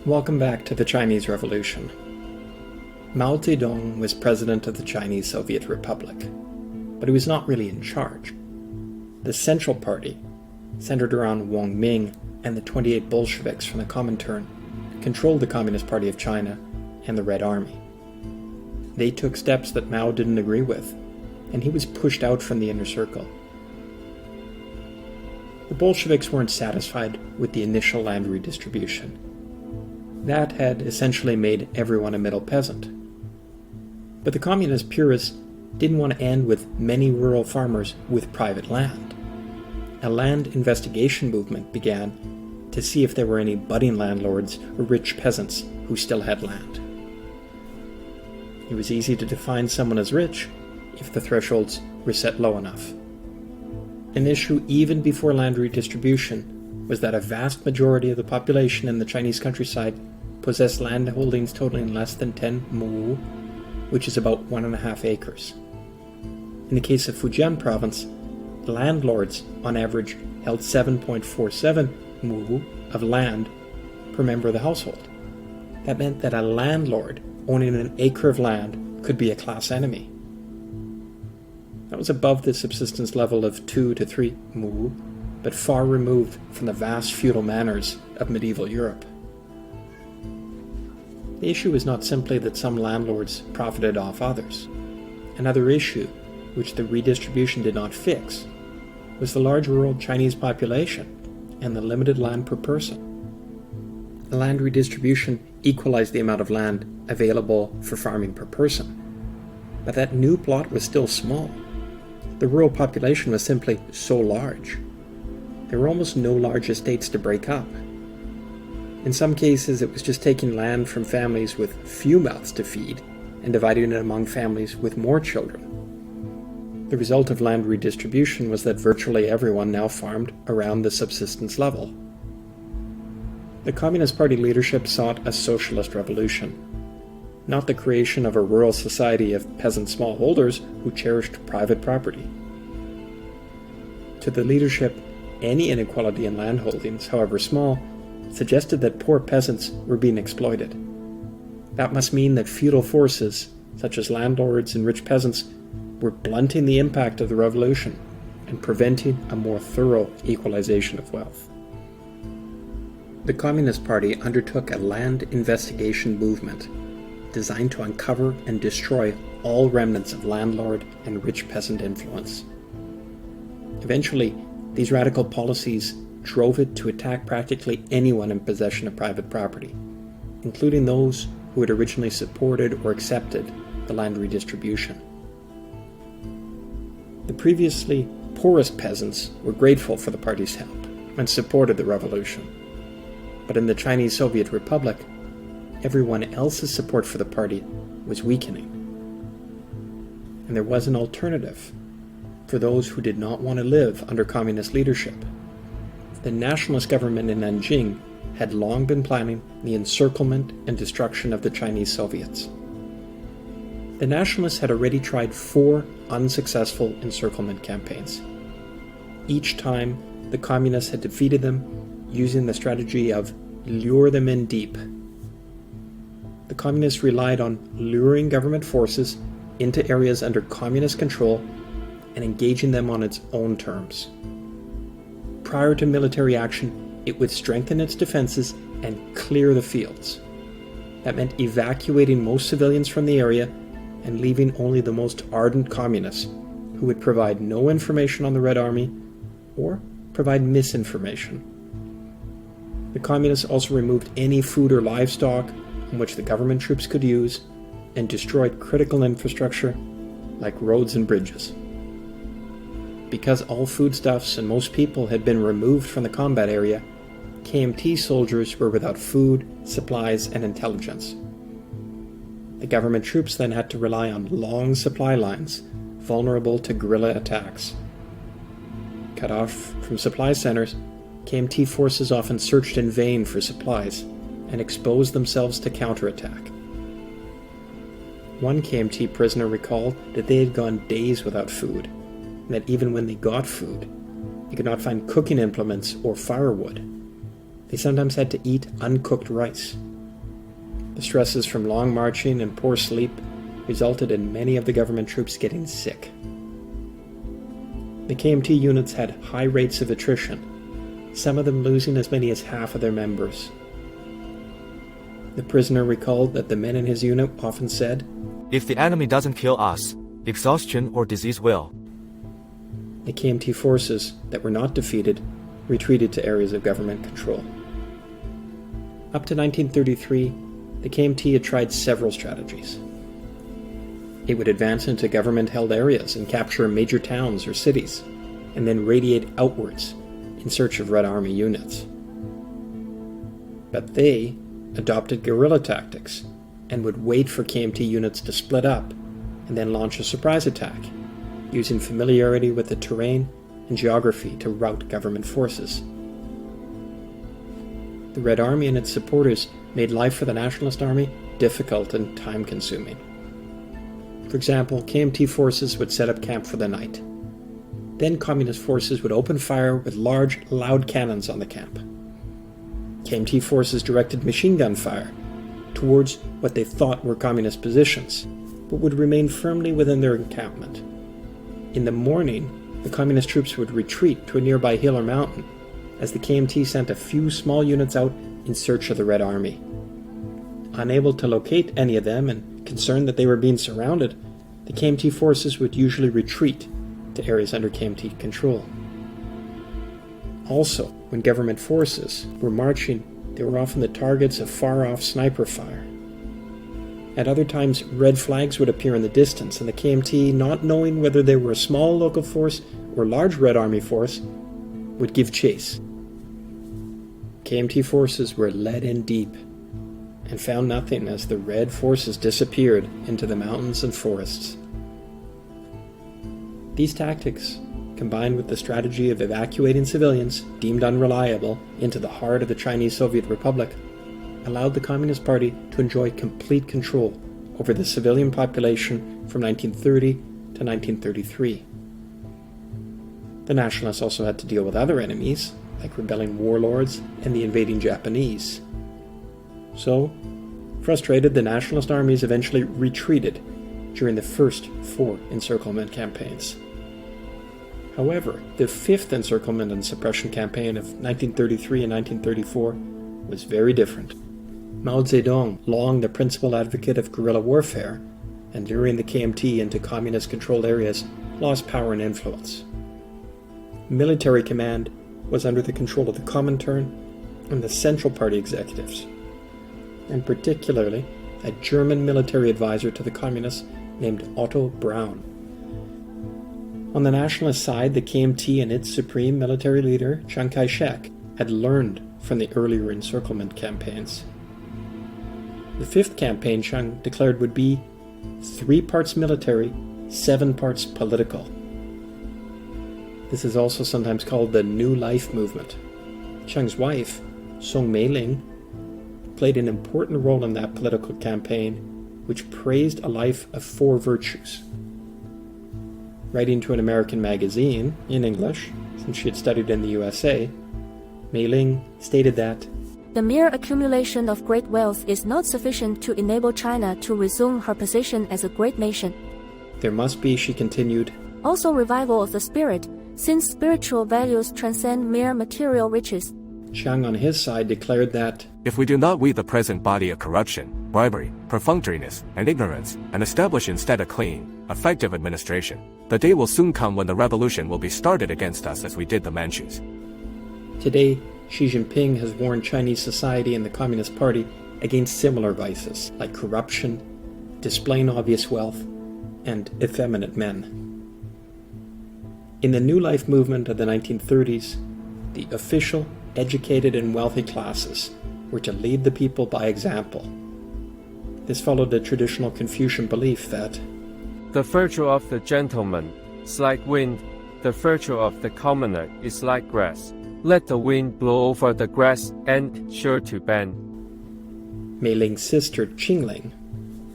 Welcome back to the Chinese Revolution. Mao Zedong was president of the Chinese Soviet Republic, but he was not really in charge. The Central Party, centered around Wang Ming and the 28 Bolsheviks from the Comintern, controlled the Communist Party of China and the Red Army. They took steps that Mao didn't agree with, and he was pushed out from the inner circle. The Bolsheviks weren't satisfied with the initial land redistribution. That had essentially made everyone a middle peasant. But the communist purists didn't want to end with many rural farmers with private land. A land investigation movement began to see if there were any budding landlords or rich peasants who still had land. It was easy to define someone as rich if the thresholds were set low enough. An issue even before land redistribution was that a vast majority of the population in the Chinese countryside possessed land holdings totaling less than 10 mu, which is about 1.5 acres. In the case of Fujian province, landlords on average held 7.47 mu of land per member of the household. That meant that a landlord owning an acre of land could be a class enemy. That was above the subsistence level of 2 to 3 mu, but far removed from the vast feudal manors of medieval Europe. The issue was not simply that some landlords profited off others. Another issue, which the redistribution did not fix, was the large rural Chinese population and the limited land per person. The land redistribution equalized the amount of land available for farming per person, but that new plot was still small. The rural population was simply so large. There were almost no large estates to break up. In some cases, it was just taking land from families with few mouths to feed and dividing it among families with more children. The result of land redistribution was that virtually everyone now farmed around the subsistence level. The Communist Party leadership sought a socialist revolution, not the creation of a rural society of peasant smallholders who cherished private property. To the leadership, any inequality in land holdings, however small, suggested that poor peasants were being exploited. That must mean that feudal forces, such as landlords and rich peasants, were blunting the impact of the revolution and preventing a more thorough equalization of wealth. The Communist Party undertook a land investigation movement designed to uncover and destroy all remnants of landlord and rich peasant influence. Eventually, these radical policies drove it to attack practically anyone in possession of private property, including those who had originally supported or accepted the land redistribution. The previously poorest peasants were grateful for the party's help and supported the revolution. But in the Chinese Soviet Republic, everyone else's support for the party was weakening. And there was an alternative for those who did not want to live under communist leadership. The nationalist government in Nanjing had long been planning the encirclement and destruction of the Chinese Soviets. The nationalists had already tried 4 unsuccessful encirclement campaigns. Each time, the communists had defeated them using the strategy of lure them in deep. The communists relied on luring government forces into areas under communist control and engaging them on its own terms. Prior to military action, it would strengthen its defenses and clear the fields. That meant evacuating most civilians from the area and leaving only the most ardent communists who would provide no information on the Red Army or provide misinformation. The communists also removed any food or livestock on which the government troops could use and destroyed critical infrastructure like roads and bridges. Because all foodstuffs and most people had been removed from the combat area, KMT soldiers were without food, supplies, and intelligence. The government troops then had to rely on long supply lines, vulnerable to guerrilla attacks. Cut off from supply centers, KMT forces often searched in vain for supplies and exposed themselves to counterattack. One KMT prisoner recalled that they had gone days without food, and that even when they got food, they could not find cooking implements or firewood. They sometimes had to eat uncooked rice, The stresses from long marching and poor sleep resulted in many of the government troops getting sick. The KMT units had high rates of attrition, some of them losing as many as half of their members. The prisoner recalled that the men in his unit often said, "If the enemy doesn't kill us, exhaustion or disease will." The KMT forces that were not defeated retreated to areas of government control. Up to 1933, the KMT had tried several strategies. It would advance into government-held areas and capture major towns or cities, and then radiate outwards in search of Red Army units. But they adopted guerrilla tactics and would wait for KMT units to split up and then launch a surprise attack, using familiarity with the terrain and geography to rout government forces. The Red Army and its supporters made life for the Nationalist Army difficult and time-consuming. For example, KMT forces would set up camp for the night. Then Communist forces would open fire with large, loud cannons on the camp. KMT forces directed machine gun fire towards what they thought were Communist positions, but would remain firmly within their encampment. In the morning, the Communist troops would retreat to a nearby hill or mountain, as the KMT sent a few small units out in search of the Red Army. Unable to locate any of them and concerned that they were being surrounded, the KMT forces would usually retreat to areas under KMT control. Also, when government forces were marching, they were often the targets of far-off sniper fire. At other times, red flags would appear in the distance, and the KMT, not knowing whether they were a small local force or large Red Army force, would give chase. KMT forces were led in deep and found nothing as the Red forces disappeared into the mountains and forests. These tactics, combined with the strategy of evacuating civilians deemed unreliable into the heart of the Chinese Soviet Republic, allowed the Communist Party to enjoy complete control over the civilian population from 1930 to 1933. The Nationalists also had to deal with other enemies, like rebelling warlords and the invading Japanese. So, frustrated, the Nationalist armies eventually retreated during the first 4 encirclement campaigns. However, the Fifth Encirclement and Suppression Campaign of 1933 and 1934 was very different. Mao Zedong, long the principal advocate of guerrilla warfare, and luring the KMT into communist-controlled areas, lost power and influence. Military command was under the control of the Comintern and the Central Party executives, and particularly a German military advisor to the communists named Otto Braun. On the nationalist side, the KMT and its supreme military leader, Chiang Kai-shek, had learned from the earlier encirclement campaigns. The fifth campaign Chiang declared would be 3 parts military, 7 parts political. This is also sometimes called the New Life movement. Chiang's wife, Song Mei-ling, played an important role in that political campaign, which praised a life of 4 virtues. Writing to an American magazine in English, since she had studied in the USA, Mei-ling stated that the mere accumulation of great wealth is not sufficient to enable China to resume her position as a great nation. There must be, she continued, also revival of the spirit, since spiritual values transcend mere material riches. Chiang on his side declared that if we do not weed the present body of corruption, bribery, perfunctoriness, and ignorance, and establish instead a clean, effective administration, the day will soon come when the revolution will be started against us as we did the Manchus. Today, Xi Jinping has warned Chinese society and the Communist Party against similar vices like corruption, displaying obvious wealth, and effeminate men. In the New Life movement of the 1930s, the official, educated, and wealthy classes were to lead the people by example. This followed the traditional Confucian belief that the virtue of the gentleman is like wind, the virtue of the commoner is like grass. Let the wind blow over the grass and sure to bend. Mei-ling's sister Qingling,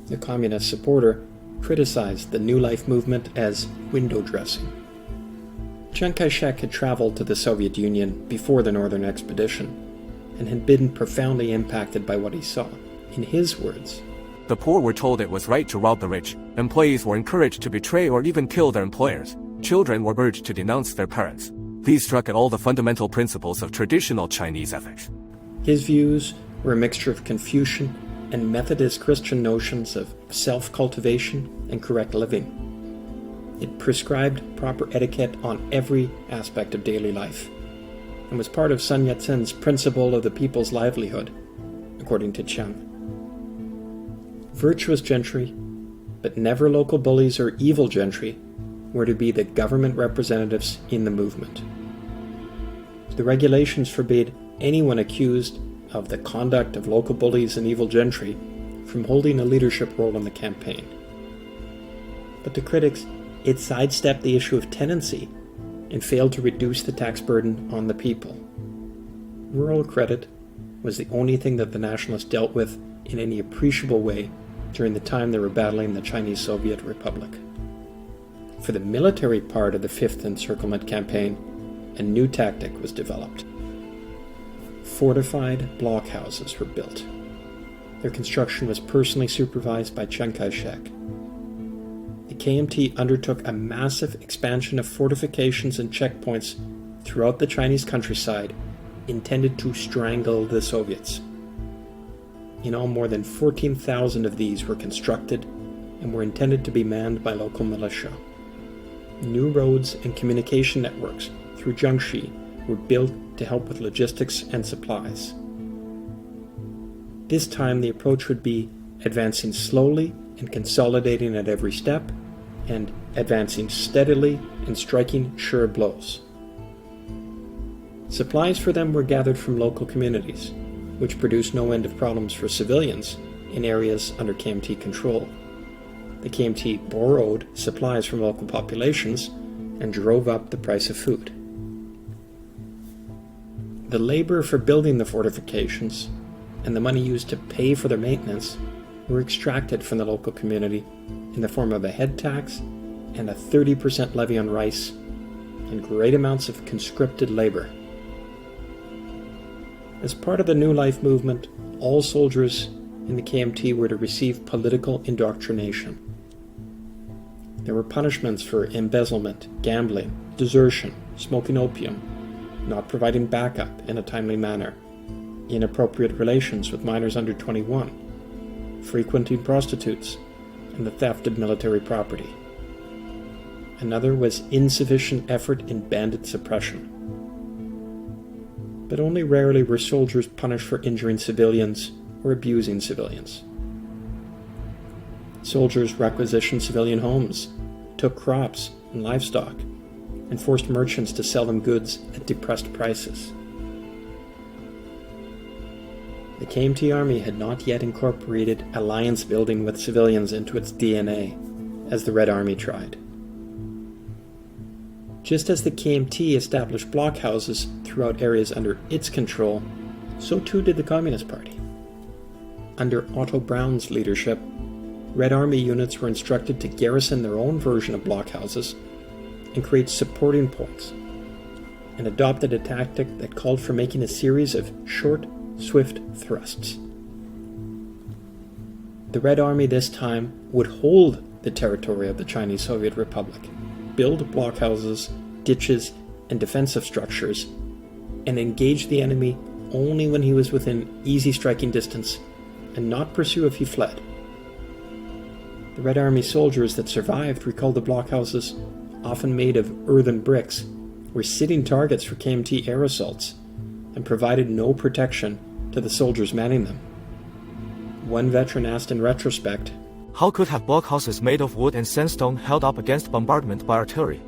the communist supporter, criticized the New Life movement as window dressing. Chiang Kai-shek had traveled to the Soviet Union before the Northern Expedition and had been profoundly impacted by what he saw. In his words, The poor were told it was right to rob the rich, employees were encouraged to betray or even kill their employers, children were urged to denounce their parents. These struck at all the fundamental principles of traditional Chinese ethics. his views were a mixture of Confucian and Methodist Christian notions of self-cultivation and correct living. It prescribed proper etiquette on every aspect of daily life, and was part of Sun Yat-sen's principle of the people's livelihood, according to Chiang. Virtuous gentry, but never local bullies or evil gentry, were to be the government representatives in the movement. The regulations forbade anyone accused of the conduct of local bullies and evil gentry from holding a leadership role in the campaign. But to critics, it sidestepped the issue of tenancy and failed to reduce the tax burden on the people. Rural credit was the only thing that the nationalists dealt with in any appreciable way during the time they were battling the Chinese Soviet Republic. For the military part of the Fifth Encirclement Campaign, a new tactic was developed. Fortified blockhouses were built. Their construction was personally supervised by Chiang Kai-shek. The KMT undertook a massive expansion of fortifications and checkpoints throughout the Chinese countryside intended to strangle the Soviets. In all, more than 14,000 of these were constructed and were intended to be manned by local militia. New roads and communication networks through Jiangxi were built to help with logistics and supplies. This time the approach would be advancing slowly and consolidating at every step, and advancing steadily and striking sure blows. Supplies for them were gathered from local communities, which produced no end of problems for civilians in areas under KMT control. The KMT borrowed supplies from local populations and drove up the price of food. The labor for building the fortifications and the money used to pay for their maintenance were extracted from the local community in the form of a head tax and a 30% levy on rice and great amounts of conscripted labor. As part of the New Life movement, all soldiers in the KMT were to receive political indoctrination. There were punishments for embezzlement, gambling, desertion, smoking opium, not providing backup in a timely manner, inappropriate relations with minors under 21, frequenting prostitutes, and the theft of military property. Another was insufficient effort in bandit suppression. But only rarely were soldiers punished for injuring civilians or abusing civilians. Soldiers requisitioned civilian homes, took crops and livestock, and forced merchants to sell them goods at depressed prices. The KMT Army had not yet incorporated alliance building with civilians into its DNA, as the Red Army tried. Just as the KMT established blockhouses throughout areas under its control, so too did the Communist Party. Under Otto Braun's leadership, Red Army units were instructed to garrison their own version of blockhouses and create supporting points, and adopted a tactic that called for making a series of short, swift thrusts. The Red Army this time would hold the territory of the Chinese Soviet Republic, build blockhouses, ditches, and defensive structures, and engage the enemy only when he was within easy striking distance, and not pursue if he fled. The Red Army soldiers that survived recalled the blockhouses, often made of earthen bricks, were sitting targets for KMT air assaults, and provided no protection to the soldiers manning them. One veteran asked in retrospect, "How could have blockhouses made of wood and sandstone held up against bombardment by artillery?"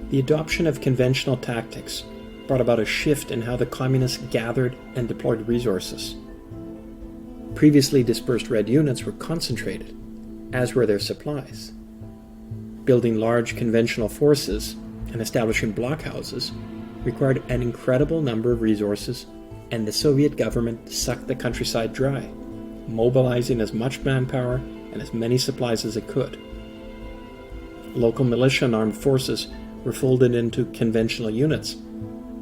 The adoption of conventional tactics brought about a shift in how the communists gathered and deployed resources. Previously dispersed Red units were concentrated, as were their supplies. Building large conventional forces and establishing blockhouses required an incredible number of resources, and the Soviet government sucked the countryside dry, mobilizing as much manpower and as many supplies as it could. Local militia and armed forces were folded into conventional units,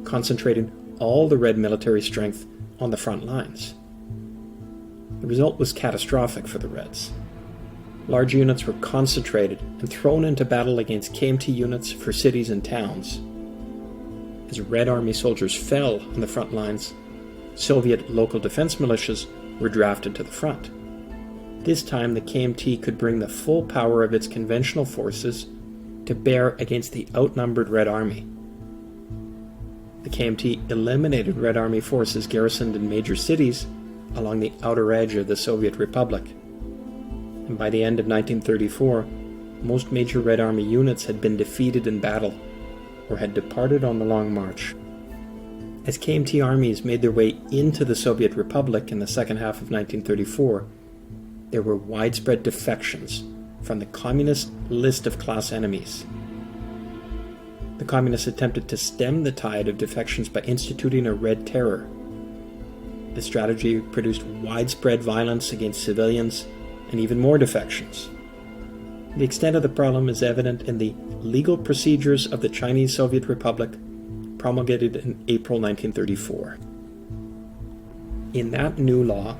concentrating all the Red military strength on the front lines. The result was catastrophic for the Reds. Large units were concentrated and thrown into battle against KMT units for cities and towns. As Red Army soldiers fell on the front lines, Soviet local defense militias were drafted to the front. This time the KMT could bring the full power of its conventional forces to bear against the outnumbered Red Army. The KMT eliminated Red Army forces garrisoned in major cities along the outer edge of the Soviet Republic. And by the end of 1934, most major Red Army units had been defeated in battle or had departed on the Long March. As KMT armies made their way into the Soviet Republic in the second half of 1934, there were widespread defections from the communist list of class enemies. The communists attempted to stem the tide of defections by instituting a Red Terror. The strategy produced widespread violence against civilians and even more defections. The extent of the problem is evident in the legal procedures of the Chinese Soviet Republic promulgated in April 1934. In that new law,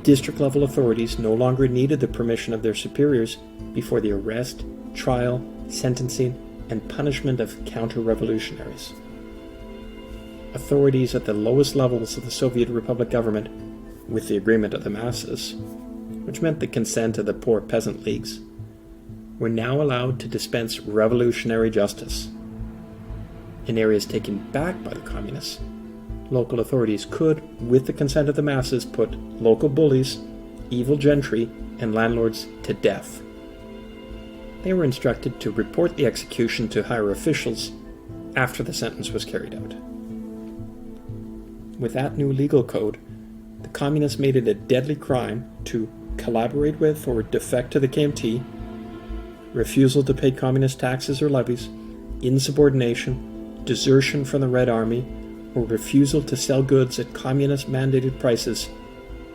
district-level authorities no longer needed the permission of their superiors before the arrest, trial, sentencing, and punishment of counter-revolutionaries. Authorities at the lowest levels of the Soviet Republic government, with the agreement of the masses, which meant the consent of the poor peasant leagues, were now allowed to dispense revolutionary justice. In areas taken back by the communists, local authorities could, with the consent of the masses, put local bullies, evil gentry, and landlords to death. They were instructed to report the execution to higher officials after the sentence was carried out. With that new legal code, the communists made it a deadly crime to collaborate with or defect to the KMT, refusal to pay communist taxes or levies, insubordination, desertion from the Red Army, or refusal to sell goods at communist-mandated prices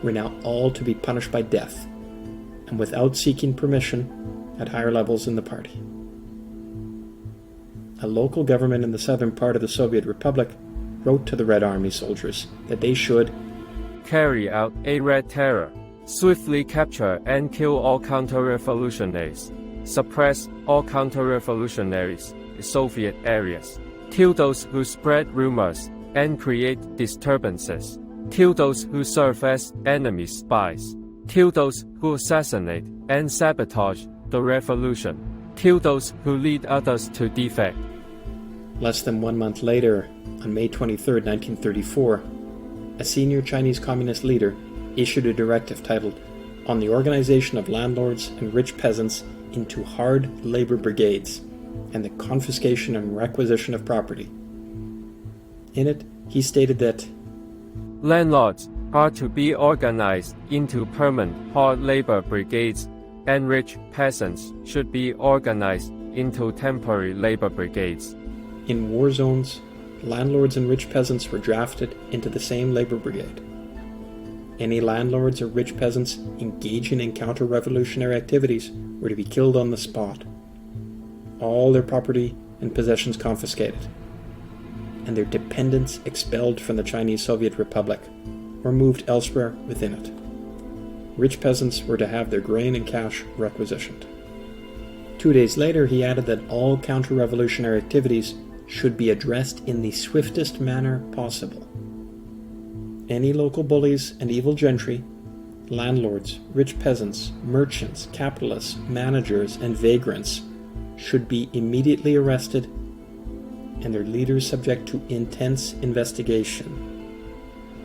were now all to be punished by death, and without seeking permission at higher levels in the party. A local government in the southern part of the Soviet Republic wrote to the Red Army soldiers that they should carry out a Red Terror, swiftly capture and kill all counter-revolutionaries, suppress all counter-revolutionaries in Soviet areas, kill those who spread rumors and create disturbances, kill those who serve as enemy spies, kill those who assassinate and sabotage the revolution, kill those who lead others to defect. Less than 1 month later, on May 23, 1934, a senior Chinese communist leader issued a directive titled On the Organization of Landlords and Rich Peasants into Hard Labor Brigades and the Confiscation and Requisition of Property. In it, he stated that landlords are to be organized into permanent hard labor brigades, and rich peasants should be organized into temporary labor brigades. in war zones, landlords and rich peasants were drafted into the same labor brigade. Any landlords or rich peasants engaging in counter-revolutionary activities were to be killed on the spot, all their property and possessions confiscated, and their dependents expelled from the Chinese Soviet Republic or moved elsewhere within it. Rich peasants were to have their grain and cash requisitioned. 2 days later, he added that all counter-revolutionary activities should be addressed in the swiftest manner possible. Any local bullies and evil gentry, landlords, rich peasants, merchants, capitalists, managers, and vagrants should be immediately arrested and their leaders subject to intense investigation.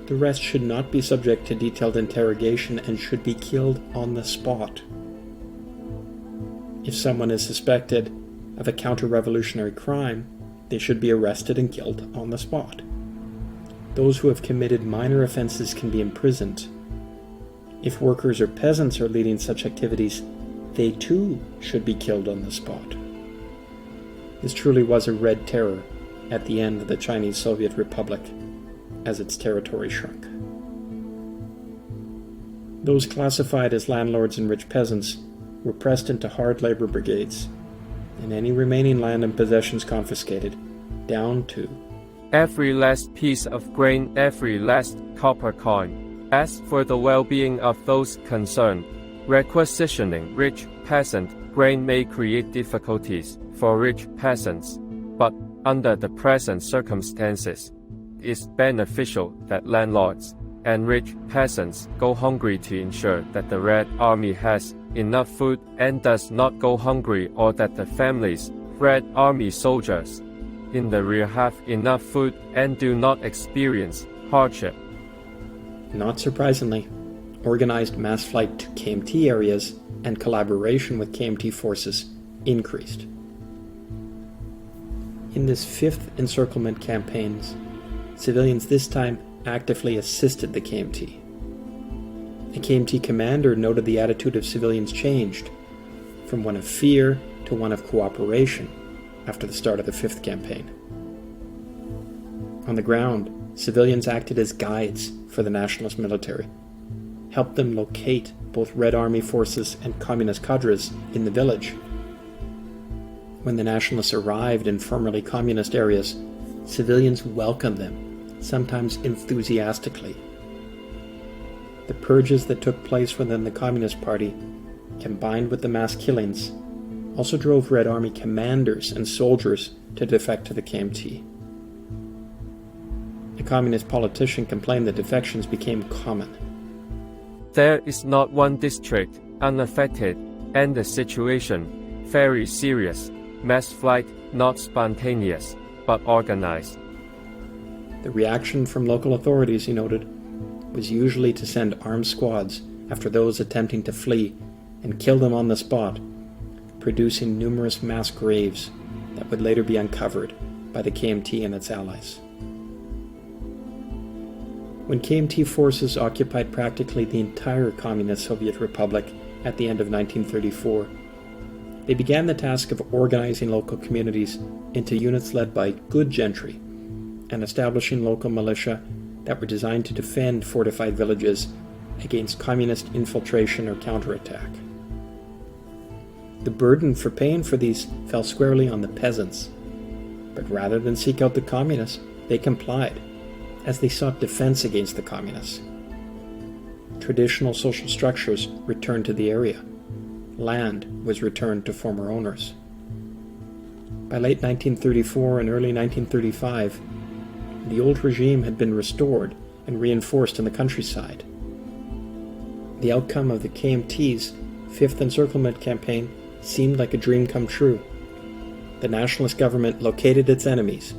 The rest should not be subject to detailed interrogation and should be killed on the spot. If someone is suspected of a counter-revolutionary crime, they should be arrested and killed on the spot. Those who have committed minor offenses can be imprisoned. If workers or peasants are leading such activities, they too should be killed on the spot. This truly was a red terror at the end of the Chinese Soviet Republic as its territory shrunk. Those classified as landlords and rich peasants were pressed into hard labor brigades, and any remaining land and possessions confiscated, down to every last piece of grain, every last copper coin, As for the well-being of those concerned, requisitioning rich peasant grain may create difficulties for rich peasants, but under the present circumstances, it is beneficial that landlords and rich peasants go hungry to ensure that the Red Army has enough food and does not go hungry, or that the families, Red Army soldiers, in the rear have enough food and do not experience hardship. Not surprisingly, organized mass flight to KMT areas and collaboration with KMT forces increased. In this Fifth Encirclement Campaigns, civilians this time actively assisted the KMT. The KMT commander noted the attitude of civilians changed from one of fear to one of cooperation after the start of the Fifth Campaign. On the ground, civilians acted as guides for the nationalist military, helped them locate both Red Army forces and communist cadres in the village. When the nationalists arrived in formerly communist areas, civilians welcomed them, sometimes enthusiastically. The purges that took place within the Communist Party, combined with the mass killings, also drove Red Army commanders and soldiers to defect to the KMT. A communist politician complained that defections became common. There is not one district unaffected, and the situation very serious. Mass flight not spontaneous, but organized. The reaction from local authorities, he noted, was usually to send armed squads after those attempting to flee and kill them on the spot, producing numerous mass graves that would later be uncovered by the KMT and its allies. When KMT forces occupied practically the entire communist Soviet Republic at the end of 1934, they began the task of organizing local communities into units led by good gentry and establishing local militia that were designed to defend fortified villages against communist infiltration or counterattack. The burden for paying for these fell squarely on the peasants, but rather than seek out the communists, they complied, as they sought defense against the communists. Traditional social structures returned to the area. Land was returned to former owners. By late 1934 and early 1935, the old regime had been restored and reinforced in the countryside. The outcome of the KMT's Fifth Encirclement Campaign seemed like a dream come true. The nationalist government located its enemies,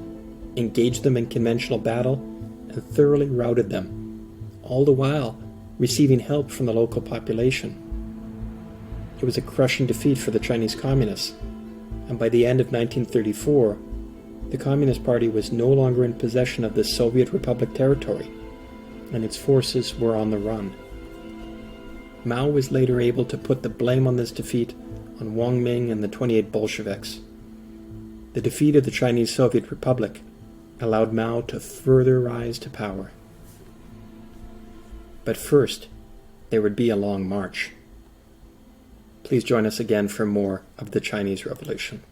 engaged them in conventional battle, and thoroughly routed them, all the while receiving help from the local population. It was a crushing defeat for the Chinese Communists, and by the end of 1934, the Communist Party was no longer in possession of the Soviet Republic territory, and its forces were on the run. Mao was later able to put the blame on this defeat on Wang Ming and the 28 Bolsheviks. The defeat of the Chinese Soviet Republic allowed Mao to further rise to power. But first, there would be a long march. Please join us again for more of the Chinese Revolution.